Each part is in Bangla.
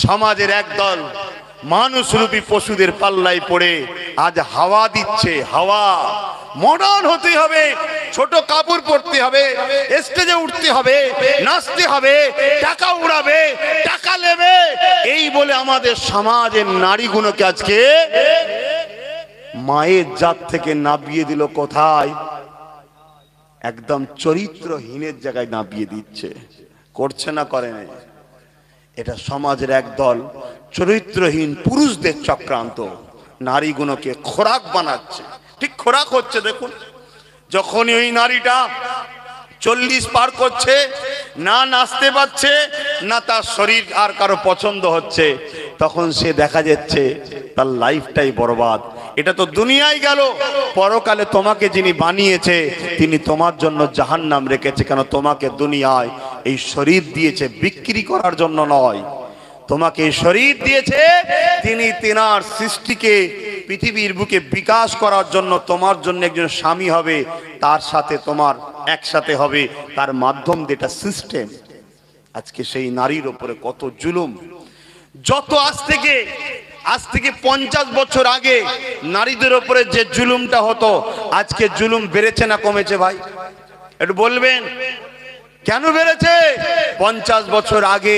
সমাজের একদল মানুষরূপী পশুদের পাল্লায় পড়ে আজ হাওয়া দিচ্ছে। হাওয়া মডার্ন হতে হবে, ছোট কাপড় পরতে হবে, স্টেজে উঠতে হবে, নাচতে হবে, টাকা উড়াবে, টাকা নেবে, এই বলে আমাদের সমাজের নারীগুলোকে আজকে মায়ের জাত থেকে নাবিয়ে দিল কোথায়? একদম চরিত্রহীনের জায়গায় নাবিয়ে দিচ্ছে। করছে না করে না? এটা সমাজের একদল চরিত্রহীন পুরুষদের চক্রান্ত নারীগুলোকে খোরাক বানাচ্ছে। ঠিক খোরাক হচ্ছে। দেখুন, যখনই ওই নারীটা 40 পার করছে, না নাচতে পারছে, না তার শরীর আর কারো পছন্দ হচ্ছে, তখন সে দেখা যাচ্ছে তার লাইফটাই বরবাদ। এটা তো দুনিয়ায় গেল, পরকালে তোমাকে যিনি বানিয়েছে তিনি তোমার জন্য জাহান্নাম রেখেছে। কেন? তোমাকে দুনিয়ায় এই শরীর দিয়েছে বিক্রি করার জন্য নয়। তোমাকে শরীর দিয়েছে তিনি তেনার সৃষ্টিকে পৃথিবীর বুকে বিকাশ করার জন্য। তোমার জন্য একজন স্বামী হবে, তার সাথে তোমার একসাথে হবে, তার মাধ্যম যেটা সিস্টেম। আজকে সেই নারীর উপরে কত জুলুম! যত আজ থেকে 50 বছর আগে নারীদের উপরে যে জুলুমটা হতো, আজকে জুলুম বেড়েছে না কমেছে ভাই? একটু বলবেন কেন বেড়েছে? 50 বছর আগে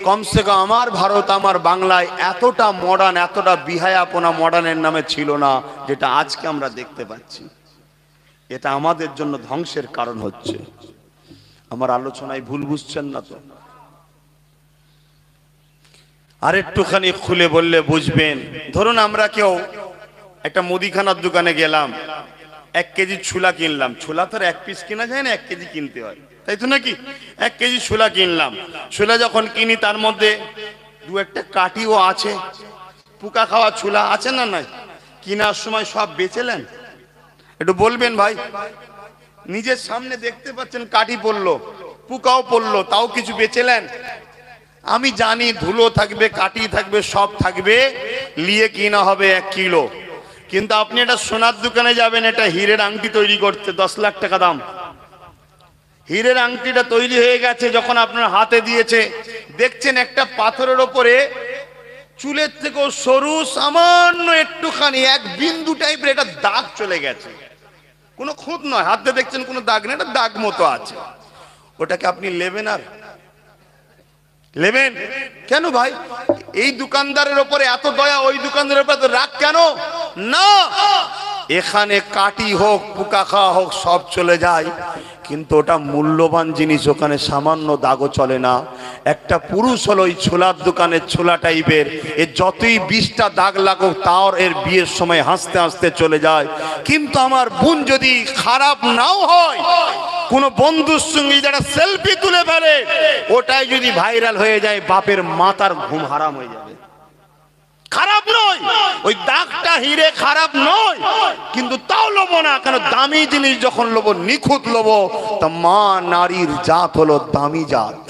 কমসে কম আমার ভারত, আমার বাংলায় এতটা মডার্ন, এতটা বিহায়াপনা মডার্নের নামে ছিল না যেটা আজকে আমরা দেখতে পাচ্ছি। এটা আমাদের জন্য ধ্বংসের কারণ হচ্ছে। আমার আলোচনায় ভুল বুঝছেন না তো? আর একটুখানি খুলে বললে বুঝবেন। ধরুন আমরা কেউ একটা মুদিখানার দোকানে গেলাম, 1 কেজি ছোলা কিনলাম। ছোলা তো 1 পিস কেনা যায় না, 1 কেজি কিনতে হয়, তাই তো নাকি? 1 কেজি ছোলা কিনলাম। ছোলা যখন কিনি তার মধ্যে 2-1টা কাটিও আছে, পোকা খাওয়া ছোলা আছে না? নাই। কেনার সময় সব বেচেলেন? একটু বলবেন ভাই। নিজের সামনে দেখতে পাচ্ছেন কাটি পড়লো, পোকাও পড়লো, তাও কিছু বেচেলেন? আমি জানি ধুলো থাকবে, কাটি থাকবে, সব থাকবে, নিয়ে কিনা হবে 1 কিলো। কিন্তু আপনি এটা সোনার দোকানে যাবেন, এটা হীরের আংটি তৈরি করতে 10 লাখ টাকা দাম। হীরের আংটিটা তৈরি হয়ে গেছে, যখন আপনার হাতে দিয়েছে দেখছেন একটা পাথরের ওপরে চুলের থেকেও সরু সামান্য একটুখানি 1 বিন্দু টাইপের একটা দাগ চলে গেছে। কোনো খুঁত নয়, হাতে দেখছেন কোনো দাগ নেই, একটা দাগ মতো আছে। ওটাকে আপনি নেবেন? আর নেবেন কেন ভাই? এই দোকানদারের উপরে এত দয়া, ওই দোকানদারের উপরে তো রাগ কেন? না, এখানে কাটি হোক, পোকা খাওয়া হোক, সব চলে যায়, কিন্তু ওটা মূল্যবান জিনিস, ওখানে সামান্য দাগও চলে না। একটা পুরুষ হলো ওই ছোলার দোকানের ছোলা টাইপের, এর যতই 20টা দাগ লাগুক তাও এর বিয়ের সময় হাসতে হাসতে চলে যায়। কিন্তু আমার বোন যদি খারাপ নাও হয়, কোন বন্ধুর সঙ্গে যারা সেলফি তুলে ফেলে, ওটাই যদি ভাইরাল হয়ে যায়, বাপের মাথার ঘুম হারাম হয়ে যাবে। খারাপ নয়, ওই দাগটা হিরে খারাপ নয়, কিন্তু তাও লোবো না। কেন? দামি জিনিস যখন লোবো, নিখুঁত লোবো, তা মা নারীর জাত হলো দামি জাত।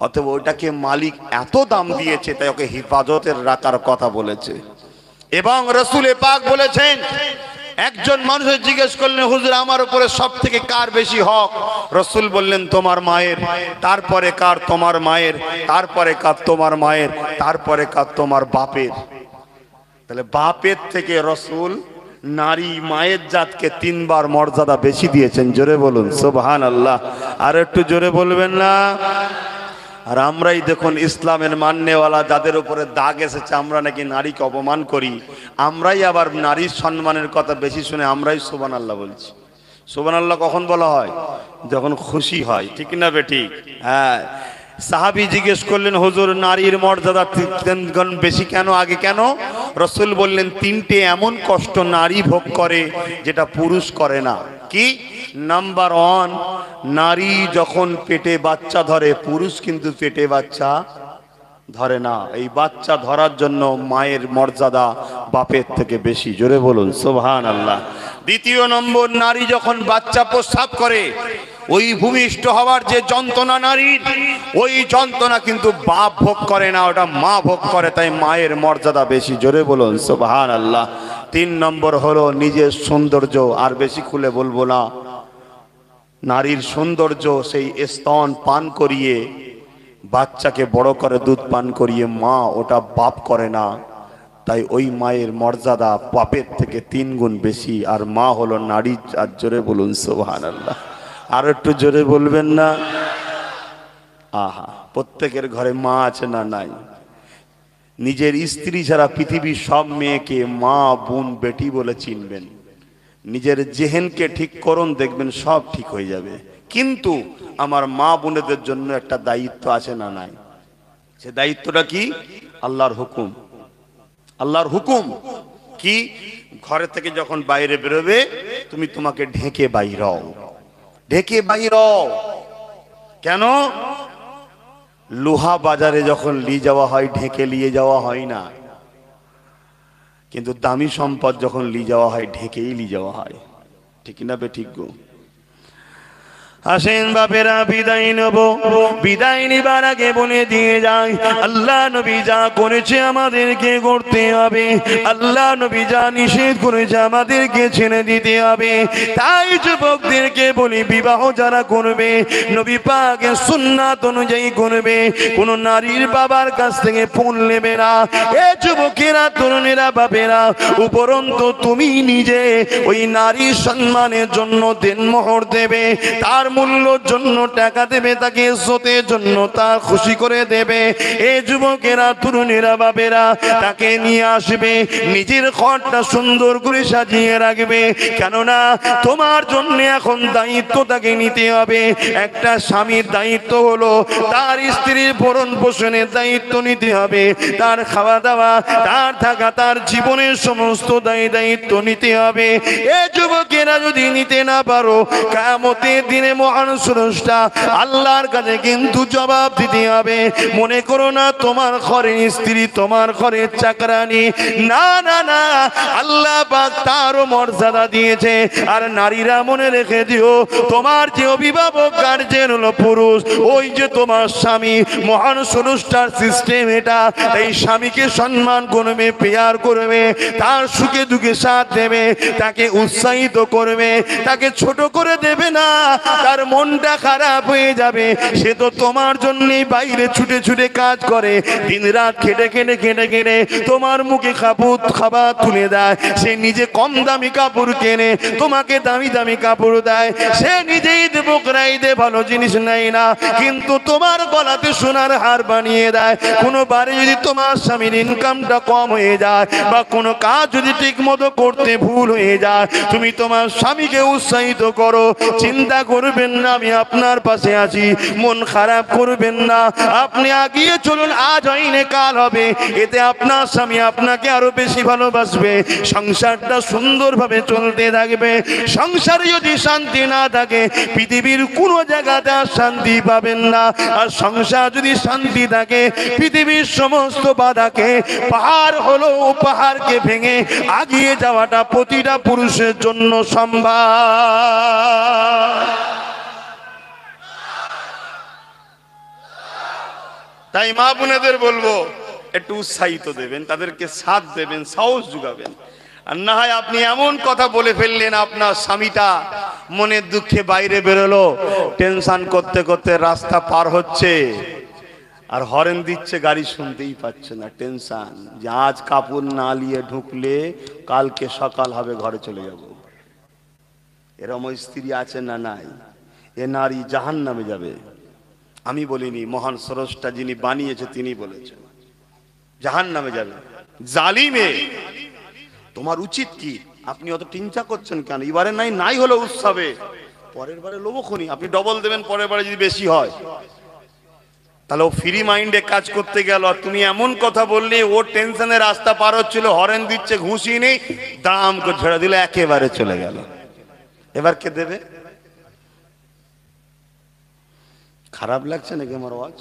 অতএব ওইটাকে মালিক এত দাম দিয়েছে, তাই ওকে হিফাজতের রাখার কথা বলেছে। এবং রাসূল পাক বলেছেন, একজন মানুষের জিজ্ঞেস করলেন, হুজুর আমার উপরে সব থেকে কার বেশি হক? রাসূল বললেন, তোমার মায়ের। তারপরে কার? তোমার মায়ের। তারপরে কার? তোমার মায়ের। তারপরে কার? তোমার বাপের। তাহলে বাপের থেকে রাসূল নারী মায়ের জাতকে 3 বার মর্যাদা বেশি দিয়েছেন। জোরে বলুন সুবহানাল্লাহ। আর একটু জোরে বলবেন না? আর আমরাই দেখুন ইসলামের মান্যওয়ালা যাদের উপরে দাগ এসেছে, আমরা নাকি নারীকে অপমান করি। আমরাই আবার নারীর সম্মানের কথা বেশি শুনে আমরাই সুবহানাল্লাহ বলছি। সুবহানাল্লাহ কখন বলা হয়? যখন খুশি হয়, ঠিক না বেঠিক? হ্যাঁ। সাহাবী জিজ্ঞেস করলেন, হুজুর নারীর মর্যাদা 3 গুণ বেশি কেন, আগে কেন? রাসূল বললেন, 3টে এমন কষ্ট নারী ভোগ করে যেটা পুরুষ করে না। কি? নাম্বার 1, নারী যখন পেটে বাচ্চা ধরে, পুরুষ কিন্তু পেটে বাচ্চা ধরে না। এই বাচ্চা ধরার জন্য মায়ের মর্যাদা বাপের থেকে বেশি। জোরে বলুন সুবহানাল্লাহ। 2 নম্বর, নারী যখন বাচ্চা প্রস্রাব করে, ওই ভূমিষ্ঠ হওয়ার যে যন্ত্রণা নারীর, ওই যন্ত্রণা কিন্তু বাপ ভোগ করে না, ওটা মা ভোগ করে, তাই মায়ের মর্যাদা বেশি। জোরে বলুন সুবহানাল্লাহ। 3 নম্বর হলো নিজের সৌন্দর্য। আর বেশি খুলে বলবো না। নারীর সৌন্দর্য সেই স্তন পান করিয়ে বাচ্চাকে বড় করে দুধ পান করিয়ে মা ওটা বাপ করে না, তাই ওই মায়ের মর্যাদা বাপের থেকে 3 গুণ বেশি। আর মা হলো নারী। আর জোরে বলুন সুবহানাল্লাহ। আর একটু জোরে বলবেন না? আহা, প্রত্যেকের ঘরে মা আছে না নাই? নিজের স্ত্রী ছাড়া পৃথিবীর সব মেয়েকে মা বোন বেটি বলে চিনবেন। নিজের জেহেনকে ঠিক করুন, দেখবেন সব ঠিক হয়ে যাবে। কিন্তু আমার মা বোনেদের জন্য একটা দায়িত্ব আছে না নাই? সে দায়িত্বটা কি? আল্লাহর হুকুম। আল্লাহর হুকুম কি? ঘরে থেকে যখন বাইরে বেরোবে তুমি তোমাকে ঢেকে বাইর হও, ঢেকে বাইর হও। কেন? লোহা বাজারে যখন নিয়ে যাওয়া হয় ঢেকে নিয়ে যাওয়া হয় না, কিন্তু দামি সম্পদ যখন নিয়ে যাওয়া হয় ঢেকেই নিয়ে যাওয়া হয়। ঠিক না বে ঠিক গো? আসেন বাপেরা, বিদায় নেব। বিদায় নিবার আগে বলে দিয়ে যায়, আল্লাহ নবী যা করেছে আমাদেরকে করতে হবে, আল্লাহ নবী যা নিষেধ করেছে আমাদেরকে ছেড়ে দিতে হবে। তাই যুবকদেরকে বলি, বিবাহ যারা করবে নবী পাকের সুন্নাত অনুযায়ী করবে, কোন নারীর বাবার কাছ থেকে ফোন নেবে না। এ যুবকেরা, তরুণেরা, বাপেরা, উপরন্ত তুমি নিজে ওই নারীর সম্মানের জন্য দেনমোহর দেবে, তার মূল্যর জন্য টাকা দেবে, তাকে ইজ্জতের জন্য তার খুশি করে দেবে। এই যুবকেরা, তরুণেরা, বাপেরা, তাকে নিয়ে আসবে, নিজের ঘরটা সুন্দর করে সাজিয়ে রাখবে। কেননা তোমার জন্য এখন দায়িত্ব তাকে নিতে হবে। একটা স্বামীর দায়িত্ব হলো তার স্ত্রীর ভরণ পোষণের দায়িত্ব নিতে হবে, তার খাওয়া দাওয়া, তার থাকা, তার জীবনের সমস্ত দায়িত্ব নিতে হবে। এই যুবকেরা যদি নিতে না পারো, কিয়ামতের দিনে মহান স্রষ্টা আল্লাহর কাছে কিন্তু জবাব দিতে হবে। মনে করো না তোমার ঘরের স্ত্রী তোমার ঘরের চাকরানি, না না না, আল্লাহ পাক তারও মর্যাদা দিয়েছে। আর নারীরা মনে রেখে দিও, তোমার যে অভিভাবক গার্জেন হলো পুরুষ, ওই যে তোমার স্বামী, মহান স্রষ্টার সিস্টেম এটা। এই স্বামীকে সম্মান করবে, পেয়ার করবে, তার সুখে দুঃখে সাথ দেবে, তাকে উৎসাহিত করবে, তাকে ছোট করে দেবে না। তার মনটা খারাপ হয়ে যাবে, সে তো তোমার জন্যই বাইরে ছুটে ছুটে কাজ করে, দিন রাত খেটে খেটে খেটে খেটে তোমার মুখে খাবার তুলে দেয়। সে নিজে কম দামি কাপড় কেনে, তোমাকে দামি দামি কাপড় দেয়। সে নিজেই বকরাই দে, ভালো জিনিস নেয় না, কিন্তু তোমার গলাতে সোনার হার বানিয়ে দেয়। কোনোবারে যদি তোমার স্বামীর ইনকামটা কম হয়ে যায় বা কোনো কাজ যদি ঠিক মতো করতে ভুল হয়ে যায়, তুমি তোমার স্বামীকে উৎসাহিত করো, চিন্তা করবেন না আমি আপনার পাশে আছি, মন খারাপ করবেন না, আপনি আগিয়ে চলুন, আজ হয়নি কাল হবে। এতে আপনার স্বামী আপনাকে আরো বেশি ভালোবাসবে, সংসারটা সুন্দরভাবে চলতে থাকবে। সংসারে যদি শান্তি না থাকে পৃথিবীর কোনো জায়গাতে আর শান্তি পাবেন না। আর সংসার যদি শান্তি থাকে পৃথিবীর সমস্ত বাধাকে, পাহাড় হলো পাহাড়কে ভেঙে আগিয়ে যাওয়াটা প্রতিটা পুরুষের জন্য সম্ভব। তাই মা বোনেদের বলবো, একটু উৎসাহিত দেবেন, তাদেরকে সাথ দেবেন, সাহস যোগাবেন। আর না হয় আপনি এমন কথা বলে ফেললেন, আপনার স্বামীটা মনের দুঃখে বাইরে বেরোলো, টেনশন করতে করতে রাস্তা পার হচ্ছে আর হরেন দিচ্ছে, গাড়ি শুনতেই পাচ্ছে না, টেনশন যে আজ কাপড় না নিয়ে ঢুকলে কালকে সকাল হবে, ঘরে চলে যাব। এরম স্ত্রী আছে না নাই? এ নারী জাহান্নামে যাবে। আমি বলিনি, মহান স্রষ্টা যিনি বানিয়েছে তিনি বলেছেন জাহান্নামে যাবে। জালিমে, তোমার উচিত কি? আপনি অত চিন্তা করছেন কেন? এবারে নাই হলো উৎসবে, পরের বারে লোভখনি আপনি ডবল দেবেন, পরের বারে যদি বেশি হয়। তাহলে ও ফ্রি মাইন্ডে কাজ করতে গেল, আর তুমি এমন কথা বললে, ও টেনশনে রাস্তা পার হচ্ছিল, হরেন দিচ্ছে, ঘুষি নেই, দাম করে ছেড়ে দিলে, একেবারে চলে গেল। এবার কে দেবে? খারাপ লাগছে নাকি আমার আওয়াজ?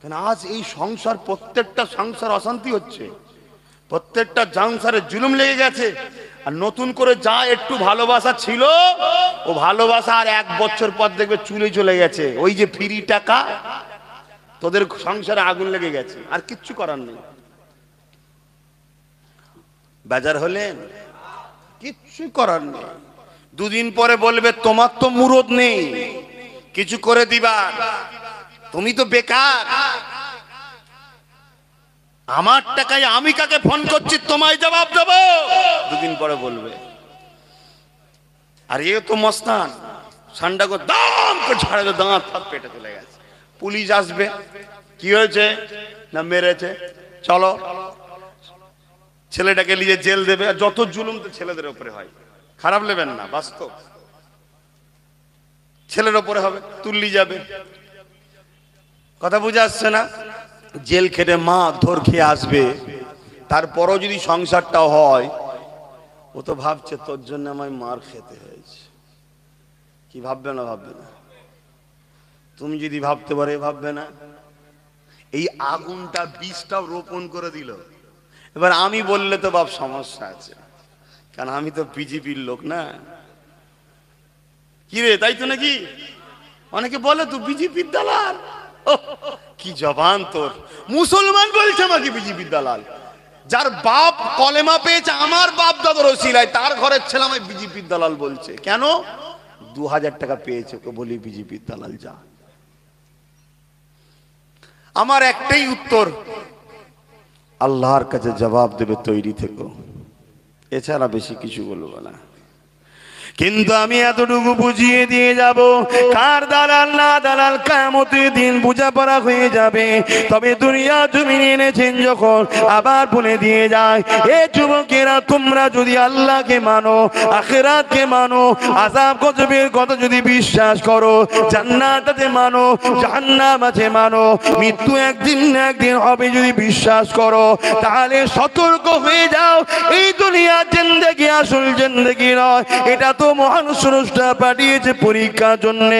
কেন আজ এই সংসার, প্রত্যেকটা সংসার অশান্তি হচ্ছে, প্রত্যেকটা সংসারে জুলুম লেগে গেছে। আর নতুন করে যা একটু ভালোবাসা ছিল, ও ভালোবাসা আর 1 বছর পর দেখবে চুলে চলে গেছে। ওই যে ফ্রি টাকা, তোদের সংসারে আগুন লেগে গেছে, আর কিচ্ছু করার নেই। বাজার হলেন, কিচ্ছু করার নেই। 2 দিন পরে বলবে তোমার তো মুরদ নেই কিছু করে দিবা। তুমি তো বেকার। আমার টাকায় আমি কাকে ফোন করছি তোমায় জবাব দেবো, দুদিন পরে বলবে। আর এ তো মস্তান, ঠান্ডা করে দাম করে ঝাড়ে দাঁত ফাঁক পেটে চলে গেছে। পুলিশ আসবে, কি হয়েছে না মেরেছে, চলো ছেলেটাকে নিয়ে জেল দেবে। আর যত জুলুম তো ছেলেদের উপরে হয়, খারাপ নেবেন না, বাস্তব ছেলের উপরে হবে, তুললি যাবে। কথা বুঝে আসছে না? জেল খেটে মা ধর খেয়ে আসবে, তারপরও যদি সংসারটাও হয়, ও তো ভাবছে তোর জন্য আমায় মার খেতে হয়েছে। কি ভাববে না? ভাববে না? তুমি যদি ভাবতে পারে ভাববে না? এই আগুনটা বীজটাও রোপণ করে দিল। এবার আমি বললে তো বাপ সমস্যা আছে, কারণ আমি তো বিজেপির লোক না। কি রে, তাই তো নাকি? অনেকে বলে তুই বিজেপির দালাল। কি জবান তোর! মুসলমান বলছে আমাকে বিজেপির দালাল। যার বাপ কলেমা পেয়েছে আমার বাপ দাদার ওসিলায়, তার ঘরের ছেলে আমায় বিজেপির দালাল বলছে। কেন? 2000 টাকা পেয়েছে, ওকে বলি বিজেপির দালাল যা। আমার একটাই উত্তর, আল্লাহর কাছে জবাব দেবে, তৈরি থেকো, এছাড়া বেশি কিছু বলবো না। কিন্তু আমি এতটুকু বুঝিয়ে দিয়ে যাব, কার দালাল না দালাল কিয়ামতের দিন বোঝাপড়া হয়ে যাবে। তবে দুনিয়া জমিনে এনেছেন যখন, আবার বলে দিয়ে যায়, এ যুবকেরা তোমরা যদি আল্লাহকে মানো, আখিরাতকে মানো, আযাব গজবের কথা যদি বিশ্বাস করো, জান্নাত আছে মানো, জাহান্নাম আছে মানো, মৃত্যু একদিন না একদিন হবে যদি বিশ্বাস করো, তাহলে সতর্ক হয়ে যাও। এই দুনিয়ার জিন্দেগি আসল জিন্দেগি নয়। এটা তো মহান স্রষ্টা পাঠিয়েছে পরীক্ষার জন্য।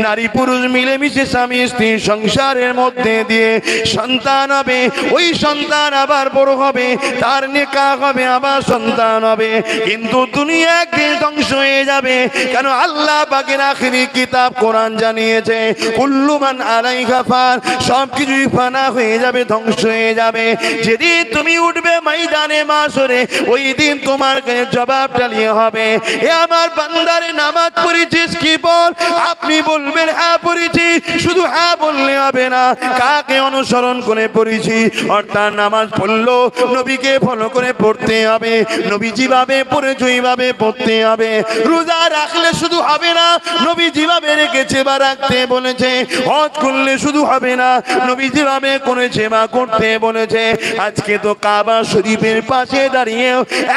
নারী পুরুষ মিলেমিশে স্বামী স্ত্রী সংসারের মধ্যে দিয়ে সন্তান হবে, ওই সন্তান আবার বড় হবে, তার নিকাহ হবে, আবার সন্তান হবে। কিন্তু দুনিয়া একদিন ধ্বংস হয়ে যাবে। কেন? আল্লাহ পাকের আখিরি কিতাব কোরআন জানিয়েছে, কুল্লু মান আলাইহা ফান, সবকিছুই ফানা হয়ে যাবে, ধ্বংস হয়ে যাবে। যেদিন তুমি উঠবে ময়দানে মাশরে, ওই দিন তোমার কাছে জবাবটা নিয়ে হবে, এ আমার বান্দারে নামাজ পড়েছিস কি? বল। আপনি বলবেন হ্যাঁ পড়েছি। শুধু হ্যাঁ বললে হবে না, কাকে অনুসরণ করে পড়েছি, অর্থাৎ নামাজ পড়লো নবীকে ফলো করে পড়তে হবে, নবী যেভাবে পড়েছে ওইভাবে পড়তে হবে। রোজা রাখলে শুধু হবে না, নবী যেভাবে রেখেছে বা রাখতে বলেছে। হজ করলে শুধু হবে না, নবী যেভাবে করেছে বা করতে বলেছে। আজকে তো কাবা শরীফের পাশে দাঁড়িয়ে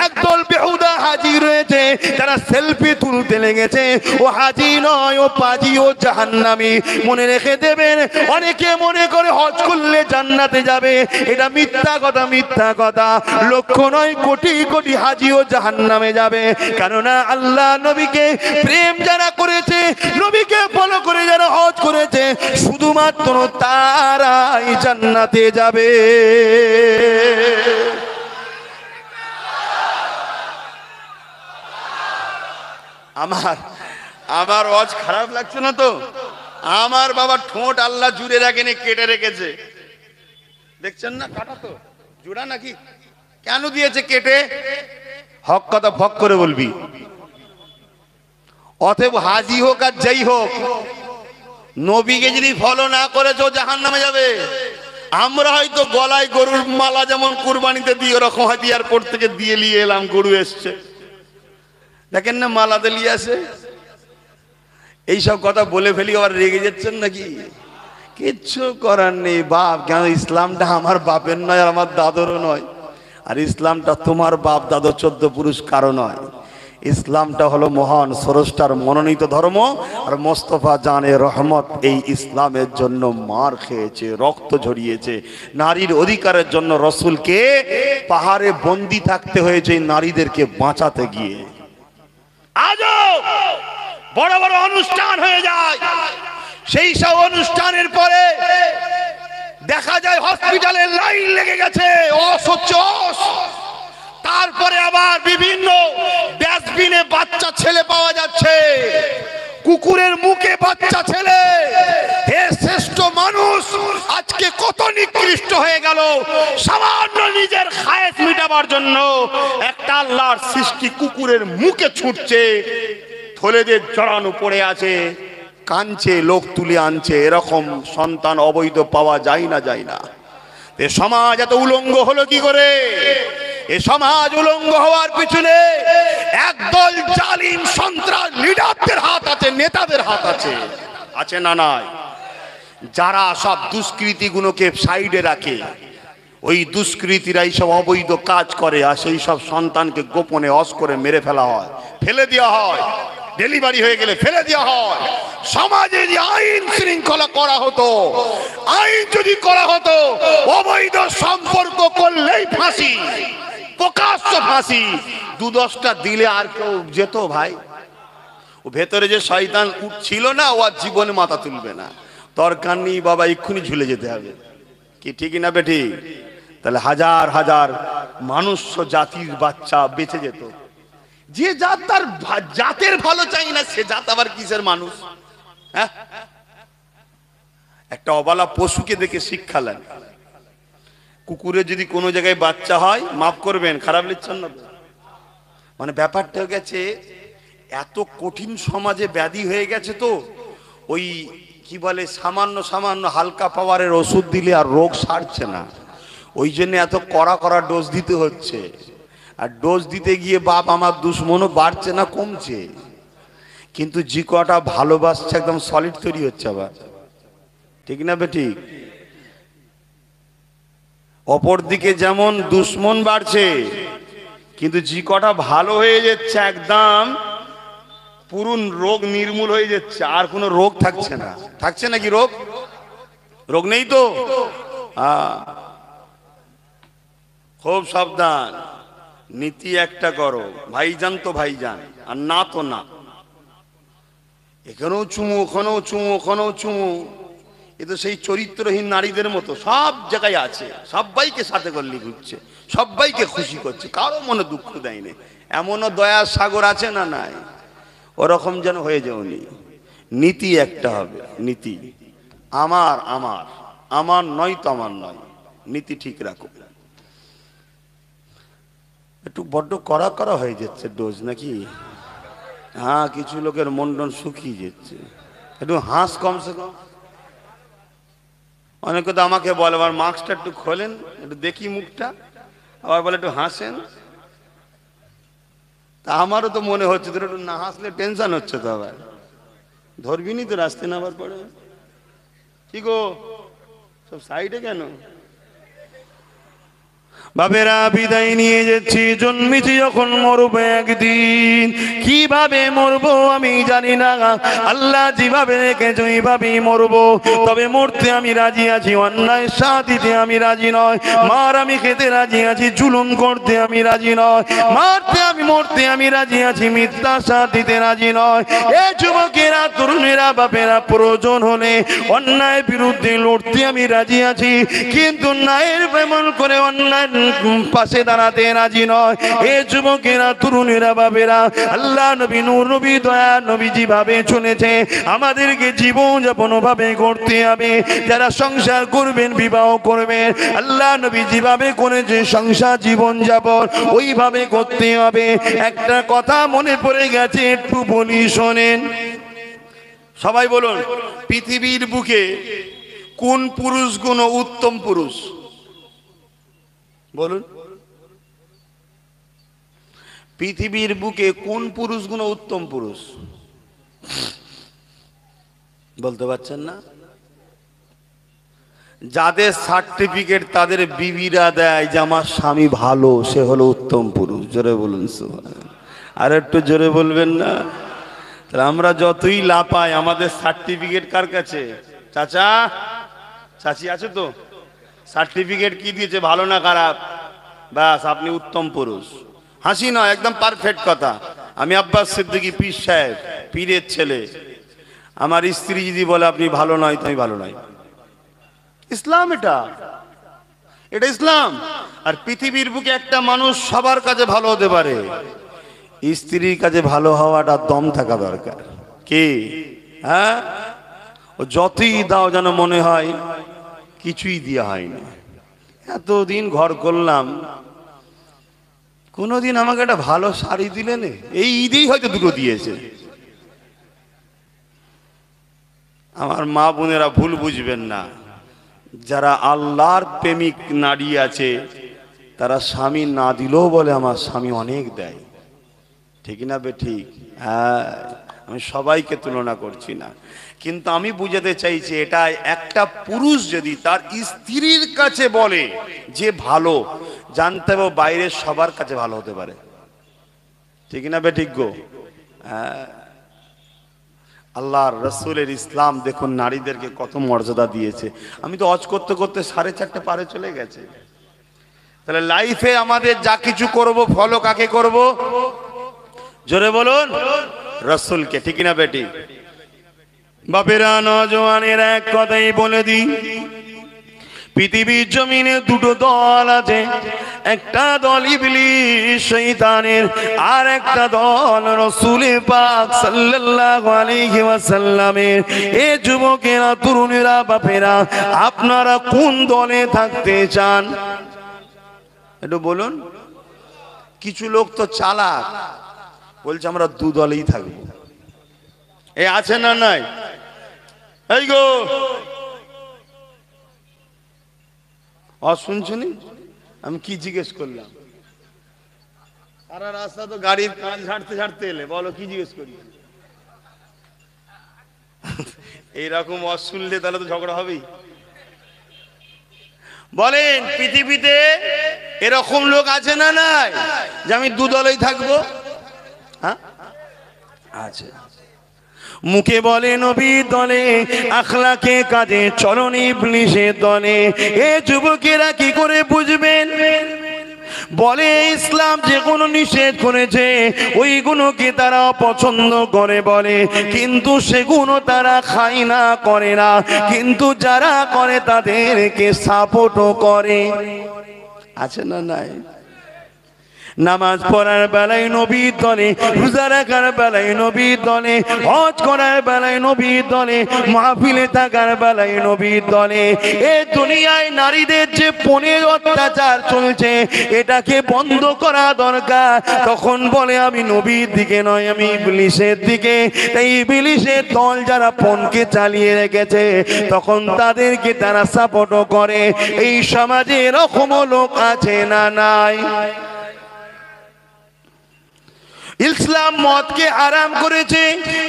একদল বেহুদা হাজি রয়েছে, যারা সেলফি তুলতে লেগেছে। ও হাজি নয়, ও পাজি, ও জাহান্নামী। মনে রেখে দেবেন, অনেকে মনে করে হজ করলে জান্নাতে যাবে। এটা মিথ্যা কথা, মিথ্যা কথা। লক্ষ নয় কোটি কোটি হাজি ও জাহান্নামে যাবে। কেননা আল্লাহ নবীকে প্রেম যারা করেছে, নবীকে ফলো করে যারা হজ করেছে, শুধুমাত্র তারাই জান্নাতে যাবে। আমার ওয়াজ খারাপ লাগছে না তো? আমার বাবা ঠোঁট আল্লাহ জুড়ে রাখেনি, কেটে রেখেছে। দেখছেন না, কাটা তো জোড়া নাকি? কেন দিয়েছে কেটে? হক কথা ফক করে বলবি। অতএব হাজি হোক আর যাই হোক, নবীকে যদি ফলো না করেছো জাহান্নামে যাবে। আমরা হয়তো গলায় গরুর মালা যেমন কুরবানিতে দিয়ে, ওরকম হয়তো এয়ারপোর্ট থেকে দিয়ে নিয়ে এলাম, গরু এসছে, দেখেন না মালাতে নিয়ে আসে। এইসব কথা বলে ফেলি, আবার রেগে যাচ্ছেন নাকি? কিচ্ছু করার নেই বাপ। কেন? ইসলামটা আমার বাপের নয়, আর আমার দাদরও নয়। আর ইসলামটা তোমার বাপ দাদা 14 পুরুষ কারো নয়। ইসলামটা হলো মহান স্রষ্টার মনোনীত ধর্ম। আর মোস্তফা জানে রহমত এই ইসলামের জন্য মার খেয়েছে, রক্ত ঝরিয়েছে। নারীর অধিকারের জন্য রসুলকে পাহাড়ে বন্দি থাকতে হয়েছে নারীদেরকে বাঁচাতে গিয়ে। আজও বড় বড় অনুষ্ঠান হয়ে যায়, সেই সব অনুষ্ঠানের পরে দেখা যায় হসপিটালে লাইন লেগে গেছে, অসহ্য। তারপরে আবার বিভিন্ন ডাস্টবিনে বাচ্চা ছেলে পাওয়া যাচ্ছে, কুকুরের মুখে বাচ্চা ছেলে। হে শ্রেষ্ঠ মানুষ, আজকে কত নিকৃষ্ট হয়ে গেল। সামান্য নিজের খায়েশ মিটাবার জন্য একটা আল্লাহর সৃষ্টি কুকুরের মুখে ছুটছে, থলেদের জড়ানো পড়ে আছে। কাঁদছে, লোক তুলে আনছে, এরকম সন্তান অবৈধ পাওয়া যায় না, যায় না। এ সমাজ এত উলঙ্গ হলো কি করে? এ সমাজ উলঙ্গ হওয়ার পিছনে একদল জালিম সন্ত্রাস লিডারদের হাত আছে, নেতাদের হাত আছে, আছে না নাই? যারা সব দুষ্কৃতিগুলোকে সাইডে রাখে, ওই দুষ্কৃতীরা এইসব অবৈধ কাজ করে, আর সেই সব সন্তানকে গোপনে অস করে মেরে ফেলা হয়, ফেলে দেওয়া হয়, ডেলিভারি হয়ে গেলে ফেলে দেওয়া হয়। সমাজে যে আইন শৃঙ্খলা করা হতো, আইন যদি করা হতো, অবৈধ সম্পর্ক করলেই ফাঁসি, প্রকাশ্য ফাঁসি, 2-10টা দিলে আর কেউ যেত ভাই? ও ভেতরে যে শয়তান উঠছিল না, ও আর জীবনে মাথা তুলবে না। দরকার নেই বাবা, এক্ষুনি ঝুলে যেতে হবে। কি ঠিক না বেটি? তাহলে হাজার হাজার মানুষ জাতির বাচ্চা বেঁচে যেত। যে জাত তার জাতের ভালো চাই না, সে জাত আবার কিসের মানুষ? হ্যাঁ, একটা অবলা পশুকে দেখে শিক্ষা নেন। কুকুরের যদি কোনো জায়গায় বাচ্চা হয়, মাফ করবেন, খারাপ লিখছেন না, মানে ব্যাপারটা গেছে এত কঠিন, সমাজে ব্যাধি হয়ে গেছে, তো ওই কি বলে সামান্য সামান্য হালকা পাওয়ারের ওষুধ দিলে আর রোগ সারছে না, ওই জন্য এত কড়া কড়া ডোজ দিতে হচ্ছে। আর ডোজ দিতে গিয়ে বাপ আমার দুশ্মনও বাড়ছে না, কমছে। কিন্তু যে কটা ভালোবাসছে একদম সলিড তৈরি হচ্ছে আবার, ঠিক না বেটি? অপর দিকে যেমন দুশ্মন বাড়ছে, কিন্তু যে কটা ভালো হয়ে যাচ্ছে একদম পুরো রোগ নির্মূল হয়ে যাচ্ছে, আর কোনো রোগ থাকছে না। থাকছে নাকি রোগ? রোগ নেই তো। খুব সাবধান, নীতি একটা করো, ভাইজান তো ভাইজান, আর না তো না। এখানেও চুমু, ওখানেও চুমু, ওখানেও চুমু। এ তো সেই চরিত্রহীন নারীদের মতো সব জায়গায় আছে, সবাইকে সাথে করলে ঘুরছে, সবাইকে খুশি করছে, কারো মনে দুঃখ দেয়নি। এমনও দয়ার সাগর আছে না নাই? ওরকম যেন হয়ে যাওনি। নীতি একটা হবে, নীতি আমার আমার আমার নয় তো আমার নয়, নীতি ঠিক রাখো। একটু বড্ড কড়া কড়া হয়ে যাচ্ছে ডোজ নাকি? হ্যাঁ, কিছু লোকের মন্ডন শুকিয়ে যাচ্ছে, একটু হাঁস কমসে কম। অনেকে তো আমাকে বলে, আবার মাস্কটা একটু খোলেন, একটু দেখি মুখটা, আবার বলে একটু হাসেন। তা আমারও তো মনে হচ্ছে তোর একটু না হাসলে টেনশন হচ্ছে, তো আবার ধরবিনি তো রাস্তায় নামার পরে। কি গো, সব সাইডে কেন? বাবেরা বিদায় নিয়ে যাচ্ছি, জন্মেছি যখন মরবো একদিন, কিভাবে মরবো আমি জানি না, আল্লাহ যেভাবে রেখেছে ওইভাবেই মরবো। তবে মরতে আমি রাজি আছি, অন্যায় সাথীতে আমি রাজি নয়। মার আমি খেতে রাজি আছি, জুলুম করতে আমি রাজি নয়। মারতে আমি মরতে আমি রাজি আছি, মিথ্যা সাথীতে রাজি নয়। এ যুবকেরা, তরুণেরা, বাপেরা, প্রয়োজন হলে অন্যায়ের বিরুদ্ধে লড়তে আমি রাজি আছি, কিন্তু ন্যায়ের বেমন করে অন্যায় পাশে দাঁড়াতে রাজি নয়। এ যুবকেরা, তরুণেরা, বাবেরা, আল্লাহ নবী, নূর নবী, দয়া নবী যেভাবে চলেছে আমাদেরকে জীবন যাপন ভাবে করতে হবে। যারা সংসার করবেন, বিবাহ করবেন, আল্লাহ নবী যেভাবে করেছে সংসার জীবন যাপন ওইভাবে করতে হবে। একটা কথা মনে পড়ে গেছে, একটু বলি শোনেন। সবাই বলুন, পৃথিবীর বুকে কোন পুরুষগুলো উত্তম পুরুষ? বলুন, পৃথিবীর বুকে কোন পুরুষগুলো উত্তম পুরুষ? বলতে পারছেন না? যাদের সার্টিফিকেট তাদের বিবিরা দেয় যে আমার স্বামী ভালো, সে হলো উত্তম পুরুষ। জোরে বলুন সুবহানাল্লাহ। আর একটু জোরে বলবেন না? তাহলে আমরা যতই লাপাই, আমাদের সার্টিফিকেট কার কাছে? চাচা, চাচি আছে তো? সার্টিফিকেট কি দিয়েছে, ভালো না খারাপ? ব্যাস, আপনি উত্তম পুরুষ। হাসি নয়, একদম পারফেক্ট কথা। আমি আব্বাস সিদ্দিকী পীর সাহেব, পীরের ছেলে। আমার স্ত্রী যদি বলে আপনি ভালো নয়, তো আমি ভালো নয়। ইসলাম এটা, এটা ইসলাম। আর পৃথিবীর বুকে একটা মানুষ সবার কাছে ভালো হতে পারে, স্ত্রীর কাছে ভালো হওয়াটা দম থাকা দরকার। কি? হ্যাঁ, ও যতই দাও যেন মনে হয় কিছুই দেওয়া হয়নি। এতদিন ঘর করলাম, কোনোদিন আমাকে একটা ভালো শাড়ি দিলেন? এই ঈদেই হয়তো দুটো দিয়েছে। আমার মা বোনেরা ভুল বুঝবেন না, যারা আল্লাহর প্রেমিক নারী আছে তারা স্বামী না দিলেও বলে আমার স্বামী অনেক দেয়। ঠিক না বে ঠিক? হ্যাঁ, আমি সবাইকে তুলনা করছি না, কিন্তু আমি বুঝাতে চাইছি এটা একটা পুরুষ যদি তার স্ত্রীর কাছে বলে যে ভালো, জানতে হবে বাইরের সবার কাছে ভালো হতে পারে। ঠিক না বে ঠিক গো? হ্যাঁ, আল্লাহর রসুলের ইসলাম দেখুন নারীদেরকে কত মর্যাদা দিয়েছে। আমি তো অজ করতে করতে 4:30 পারে চলে গেছে। তাহলে লাইফে আমাদের যা কিছু করব ফলো কাকে করব? জোরে বলুন, রসুলকে। ঠিক না বেটি? বাপেরা, নওজওয়ানেরা, এক কথাই বলে দিই, পৃথিবীর জমিনে দুটো দল আছে। একটা দল ইবলিস শয়তানের, আর একটা দল রাসূল পাক সাল্লাল্লাহু আলাইহি ওয়াসাল্লামের। এ যুবকেরা, তরুণেরা, বাপেরা, আপনারা কোন দলে থাকতে চান একটু বলুন। কিছু লোক তো চালাক, বলছে আমরা দু দলেই থাকবো। এ আছে না নাই? এই গো শুনছুনি আমি কি জিজ্ঞেস করলাম? সারা রাস্তা তো গাড়ির কাঁচ ঝাড়তে ঝাড়তে এলে, বলো কি জিজ্ঞেস করি? এইরকম শুনলে তাহলে তো ঝগড়া হবেই। বলেন, পৃথিবীতে এরকম লোক আছে না নাই যে আমি দু দলেই থাকবো? হ্যাঁ আছে। মুখে বলে নবীর দলে, আখলাকে কাজে চলন ইবলিসের দলে। এ যুবকেরা কি করে বুঝবেন? বলে ইসলাম যে কোনো নিষেধ করেছে ওইগুলোকে তারা পছন্দ করে বলে, কিন্তু সেগুলো তারা খায় না, করে না, কিন্তু যারা করে তাদেরকে সাপোর্টও করে। আছে না নাই? নামাজ পড়ার বেলায় নবীর দলে, রোজা রাখার বেলায় নবীর দলে, হজ করার বেলায় নবীর দলে, মাহফিলে থাকার বেলায় নবীর দলে। এ দুনিয়ায় নারীদের যে পনের অত্যাচার চলছে এটাকে বন্ধ করা দরকার। তখন বলে আমি নবীর দিকে নয়, আমি ইবলিসের দিকে। তাই ইবলিসের দল যারা পণকে চালিয়ে রেখেছে তখন তাদেরকে তারা সাপোর্টও করে। এই সমাজে এরকম লোক আছে না নাই? ইসলাম মদকে আরাম করেছে,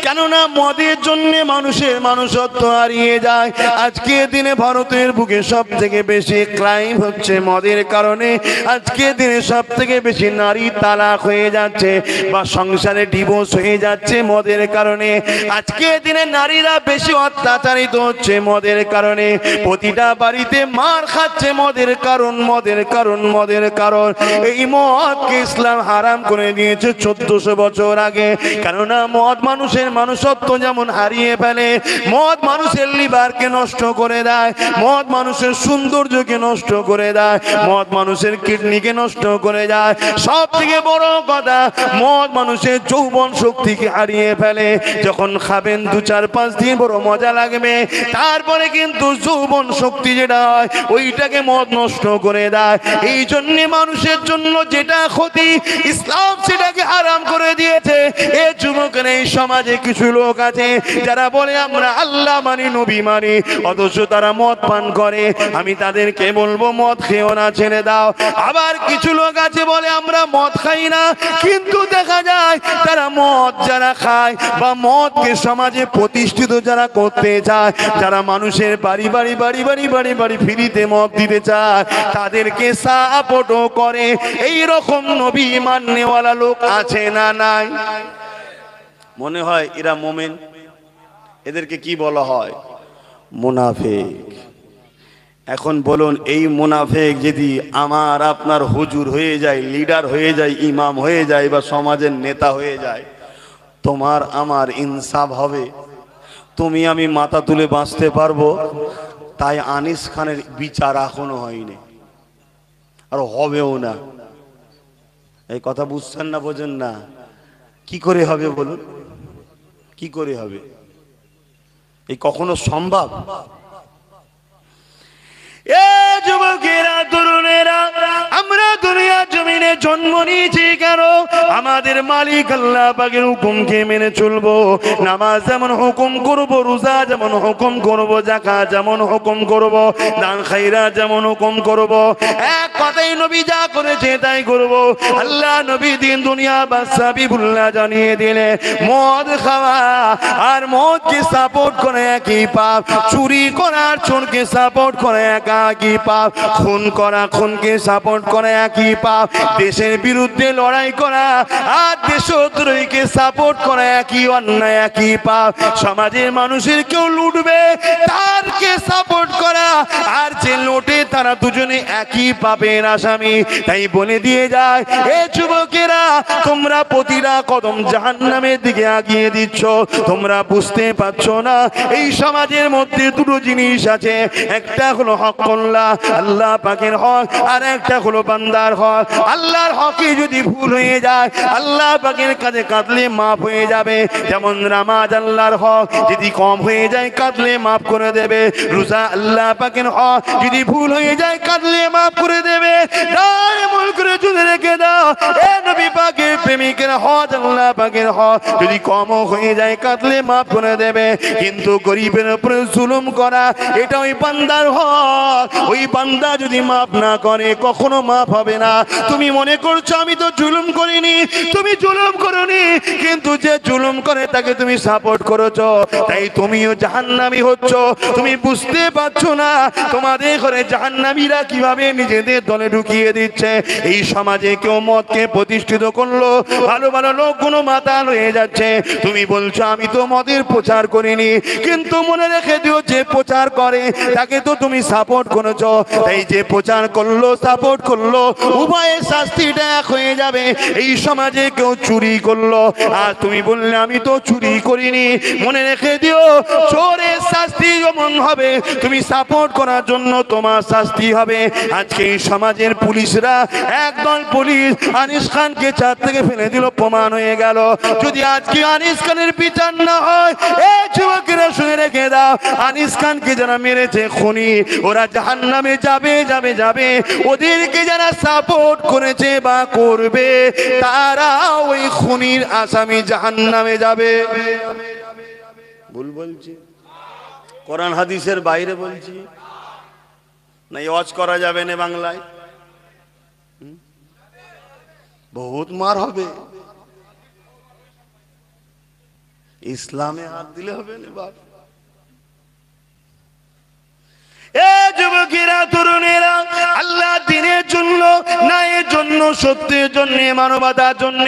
কেননা মদের জন্য মানুষের মানুষত্ব হারিয়ে যায়। আজকে দিনে ভারতের বুকে সব থেকে বেশি ক্রাইম হচ্ছে মদের কারণে। আজকে দিনে সব থেকে বেশি নারী তালাক হয়ে যাচ্ছে বা সংসারে ডিভোর্স হয়ে যাচ্ছে মদের কারণে। আজকে দিনে নারীরা বেশি অত্যাচারিত হচ্ছে মদের কারণে। প্রতিটা বাড়িতে মার খাচ্ছে মদের কারণ, মদের কারণ, মদের কারণ। এই মদকে ইসলাম হারাম করে দিয়েছে 1400 বছর আগে। কেননা মদ মানুষের মানুষত্ব যেমন হারিয়ে ফেলে, মদ মানুষের লিভারকে নষ্ট করে দেয়, মদ মানুষের সৌন্দর্যকে নষ্ট করে দেয়, মদ মানুষের কিডনিকে নষ্ট করে যায়। সব থেকে বড় কথা, মদ মানুষের যৌবন শক্তিকে হারিয়ে ফেলে। যখন খাবেন 2-4-5 দিন বড় মজা লাগবে, তারপরে কিন্তু যৌবন শক্তি যেটা হয় ওইটাকে মদ নষ্ট করে দেয়। এই জন্য মানুষের জন্য যেটা ক্ষতি, ইসলাম সেটাকে হারাম করে দিয়েছে। এই যুবকের এই সমাজে কিছু লোক আছে যারা বলে আমরা আল্লাহ মানি, নবী মানি, অথচ তারা মদ পান করে। আমি তাদেরকে বলবো মদ খেও না, ছেড়ে দাও। আবার কিছু লোক আছে বলে আমরা মদ খাই না, কিন্তু দেখা যায় তারা মদ যারা খায় বা মদকে সমাজে প্রতিষ্ঠিত যারা করতে চায়, যারা মানুষের বাড়ি বাড়ি বাড়ি বাড়ি বাড়ি বাড়ি ফ্রিতে মদ দিতে চায়, তাদেরকে সাপোর্টও করে। এই রকম নবী মাননেওয়ালা লোক আছে না নাই? মনে হয় এরা মোমেন। এদেরকে কি বলা হয়? মুনাফিক। এখন বলুন, এই মুনাফিক যদি আমার আপনার হুজুর হয়ে যায়, লিডার হয়ে যায়, ইমাম হয়ে যায় বা সমাজের নেতা হয়ে যায়, তোমার আমার ইনসাফ হবে? তুমি আমি মাথা তুলে বাঁচতে পারবো? তাই আনিস খানের বিচার এখনো হয়নি, আর হবেও না। এই কথা বুঝছেন না, বোঝেন না? কি করে হবে বলুন? কি করে হবে? এই কখনো সম্ভব? এ যুবকেরা, তরুণেরা, আমরা দুনিয়ার জমিনে জন্ম নিয়েছি কেন? আমাদের মালিক আল্লাহ পাকের হুকুমকে মেনে চলবো। নামাজ যেমন হুকুম করব, রোজা যেমন হুকুম করব, যাকাত যেমন হুকুম করব, দান খায়রাত যেমন হুকুম করব, এক কথাই নবী যা করেছে তাই করব। আল্লাহ নবী দিন দুনিয়া বাদশা বিবুল্লাহ জানিয়ে দিলে মদ খাওয়া আর মদকে সাপোর্ট করে একই পাপ, চুরি করার চোরকে সাপোর্ট করে একই পাপ, খুন করা খুনকে সাপোর্ট করে একই পাপ, দেশের বিরুদ্ধে লড়াই করা আর দেশদ্রোহীকে সাপোর্ট করা একই অন্যায় একই পাপ। সমাজের মানুষের কেউ লুটবে তারকে সাপোর্ট করা আর যে লোটে তারা দুজনে একই পাপের আসামি। তাই বলে দিয়ে যায়, এ যুবকেরা তোমরা প্রতিটা কদম জাহান্নামের দিকে আগিয়ে দিচ্ছ, তোমরা বুঝতে পারছো না এই সমাজের মধ্যে দুটো জিনিস আছে, একটা হলো হকল্লাহ আল্লাহ পাকের হক, আর একটা হলো বান্দার হক। আল্লাহর হকে যদি ভুল হয়ে যায় আল্লাহ পাকের কাছে কাঁদলে মাফ হয়ে যাবে, যেমন নামাজ আল্লাহর হক, যদি কম হয়ে যায় কাঁদলে মাফ করে দেবে। রোজা আল্লাহ পাকের হক, যদি ভুল হয়ে যায় কাঁদলে মাফ করে দেবে। এমন করে যদি রেখে দাও এ নবী পাকের প্রেমিকেরা, হক আল্লাহ পাকের হক, যদি কম হয়ে যায় কাঁদলে মাফ করে দেবে। কিন্তু গরিবের উপরে জুলুম করা এটা ওই বান্দার হক, ওই বান্দা যদি মাফ না করে কখনো মাফ হবে না। তুমি মনে করছো আমি তো জুলুম করিনি, তুমি জুলুম করনি, কিন্তু যে জুলুম করে তাকে তুমি সাপোর্ট করেছো, তাই তুমিও জাহান্নামী হচ্ছ। তুমি বুঝতে পারছো না তোমাদের ঘরে জাহান্নামীরা কিভাবে নিজেদের দলে ঢুকিয়ে দিচ্ছে। এই সমাজে কেউ মদকে প্রতিষ্ঠিত করলো, ভালো ভালো লোকগুলো মাতাল হয়ে যাচ্ছে, তুমি বলছো আমি তো মদের প্রচার করিনি, কিন্তু মনে রেখে দিও যে প্রচার করে তাকে তো তুমি সাপোর্ট করেছো। তাই যে প্রচার করলো সাপোর্ট করলো উভয়ের শাস্তিটা এক হয়ে যাবে। এই সমাজে কেউ চুরি করলো আর তুমি বললে আমি তো চুরি করিনি, মনে রেখে দিও চোরের শাস্তি যেমন হবে তুমি সাপোর্ট করার জন্য তোমার শাস্তি হবে। আজকে এই সমাজের পুলিশরা, একদল পুলিশ আনিস খানকে চার থেকে ফেলে দিল, প্রমাণ হয়ে গেল। যদি আজকে আনিস খানের বিচার না হয় এই যুবকেরা শুনে রেখে দাও, আনিস খানকে যারা মেরেছে খুনি ওরা জাহান্নামে যাবে যাবে যাবে। ওদেরকে যারা সাপোর্ট করেছে বা করবে তারা ওই খুনির আসামি জাহান্নামে যাবে। ভুল বলছি? কোরআন হাদিসের বাইরে বলছি না? ওয়াজ করা যাবে না বাংলায়? বহুত মার হবে। ইসলামে হাত দিলে হবে না বাপ। এ যুবকেরা তরুণেরা, আল্লাহ দিনের জন্য, ন্যায়ের জন্য, সত্যের জন্য, মানবতার জন্য,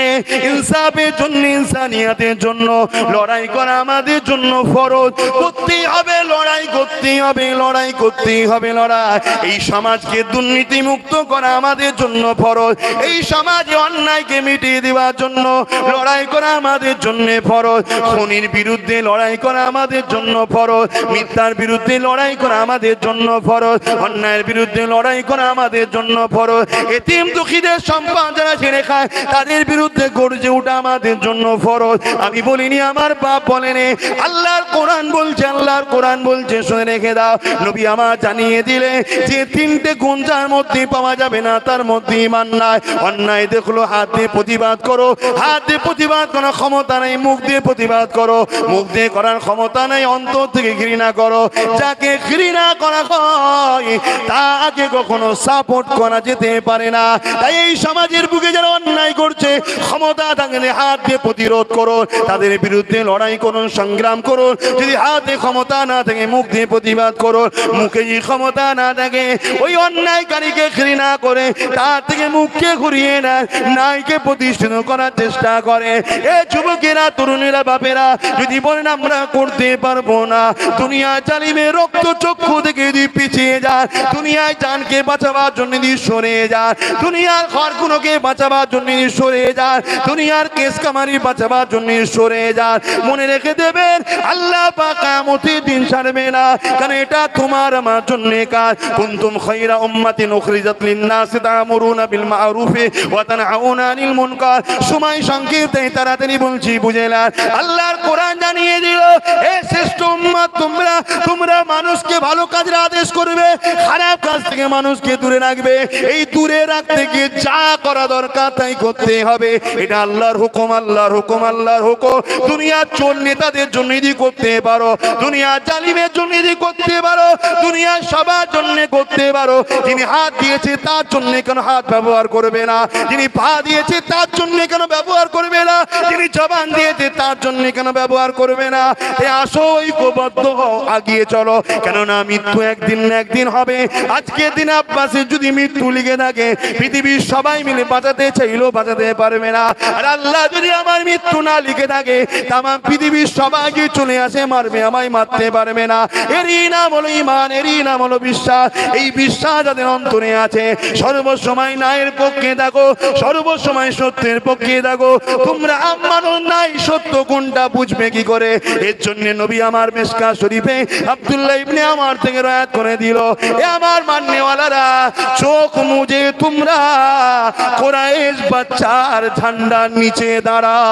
ইনসাফের জন্য, ইনসানিয়াতের জন্য লড়াই করা আমাদের জন্য ফরজ। করতেই হবে লড়াই, করতেই হবে লড়াই, করতেই হবে লড়াই। এই সমাজকে দুর্নীতি মুক্ত করা আমাদের জন্য ফরজ। এই সমাজে অন্যায়কে মিটিয়ে দেওয়ার জন্য লড়াই করা আমাদের জন্য ফরজ। খুনির বিরুদ্ধে লড়াই করা আমাদের জন্য ফরজ। মিথ্যার বিরুদ্ধে লড়াই করা আমাদের জন্য ফরজ। অন্যায়ের বিরুদ্ধে লড়াই করা আমাদের জন্য ফরজ। এতিম দুঃখীদের সম্পদ যারা ছেড়ে খায় তাদের বিরুদ্ধে গর্জে ওঠা আমাদের জন্য ফরজ। আমি বলিনি, আমার বাপ বলেনি, আল্লাহর কোরআন বলছে, আল্লাহর কোরআন বলছে, শুনে রেখে দাও। নবী আমার জানিয়ে দিলে যে তিনটে গুণ যার মধ্যে পাওয়া যাবে না তার মধ্যে ঈমান নাই। অন্যায় দেখলো হাত দিয়ে প্রতিবাদ করো, হাত দিয়ে প্রতিবাদ করার ক্ষমতা নেই, মুখ দিয়ে প্রতিবাদ করো, মুখ দিয়ে করার ক্ষমতা নেই, অন্তর থেকে ঘৃণা করো। যাকে ঘৃণা করা হয় তাকে কখনো সাপোর্ট করা যেতে পারে না। তাই এই সমাজের বুকে যারা অন্যায় করছে ক্ষমতা থাকলে হাত দিয়ে প্রতিরোধ করো, তাদের বিরুদ্ধে লড়াই করুন, সংগ্রাম করুন। যদি হাতে ক্ষমতা না থাকে মুখ দিয়ে প্রতিবাদ করো। মুখে যদি ক্ষমতা না থাকে ওই অন্যায়কারীকে ঘৃণা করে তার থেকে মুখকে ঘুরিয়ে নেয়, নাইকে প্রতিষ্ঠিত করার চেষ্টা করে। এ যুবকেরা, তরুণেরা, বাপেরা যদি বলেন আমরা করতে পারবো না, দুনিয়া জালিমে রক্ত চক্ষু থেকে যদি পিছিয়ে যায়, দুনিয়ায় জানকে বাঁচাবার জন্য যদি সরে যায়, দুনিয়ার ঘরগুলোকে বাঁচাবার জন্য সরে যায়, দুনিয়ার কেস কামারি বাঁচাবার জন্য সরে যায়, মনে রেখে দেবেন আল্লাহ পাক কিয়ামতের দিন ছাড়বে না। কারণ এটা তোমার আমার জন্য কাজ। কুনতুম খায়রা উম্মাতিন উখরিজাত লিন-নাস তা'মুরুনা বিল মা'রুফি ওয়া তানহাউনা আনিল মুনকার। সময় সংক্ষিপ্ত, তাড়াতাড়ি বলছি বুঝে নাও। আল্লাহর কোরআন জানিয়ে দিল, এ শ্রেষ্ঠ উম্মত তোমরা মানুষকে ভালো কাজের আদেশ করবে, খারাপ কাজ থেকে মানুষকে দূরে রাখবে। এই দূরে রাখতে গিয়ে যা যা করা দরকার তাই করতে হবে। এটা আল্লাহর হুকুম, আল্লাহর হুকুম, আল্লাহর হুকুম। দুনিয়ার চোর নেতাদের জন্য যদি করতে পারো, দুনিয়ার জালিমের জন্য যদি করতে পারো, দুনিয়ার সবার জন্য করতে পারো। যিনি হাত দিয়েছে তার জন্য কেন হাত ব্যবহার করবে না? যিনি পা দিয়েছে তার জন্য কেন ব্যবহার করবে না? যিনি জবান দিয়েছে তার জন্য কেন ব্যবহার করবে না? এই আসো ঐক্যবদ্ধ হও, আগিয়ে চলো। কেননা মৃত্যু একদিন না একদিন হবে। আজকের দিনে আব্বাসে যদি মৃত্যু লিখে থাকে, পৃথিবীর সবাই মিলে বাঁচাতে চাইলেও বাঁচাতে পারবে না। আর আল্লাহ যদি আমার মৃত্যু না লিখে থাকে, তামাম পৃথিবীর সবাইকে চলে আসে মারবে, আমায় মারতে পারবে না। এরই নাম হলো ঈমান, এরই নাম হলো বিশ্বাস। এই বিশ্বাস যাদের অন্তরে আছে, সর্বসময় ন্যায়ের পক্ষে থাকো, সর্বসময় সত্যের পক্ষে থাকো। তোমরা মানুষ নাই, সত্য কোনটা বুঝবে কি করে? এর জন্য নবী আমার মিশকাত শরীফে আব্দুল্লাহ ইবনে আমার থেকে রয়াত করে দিল, এ আমার মাননেওয়ালারা, চোখ মুজে তোমরা কুরাইশ বাচ্চার ঝান্ডার নিচে দাঁড়াও।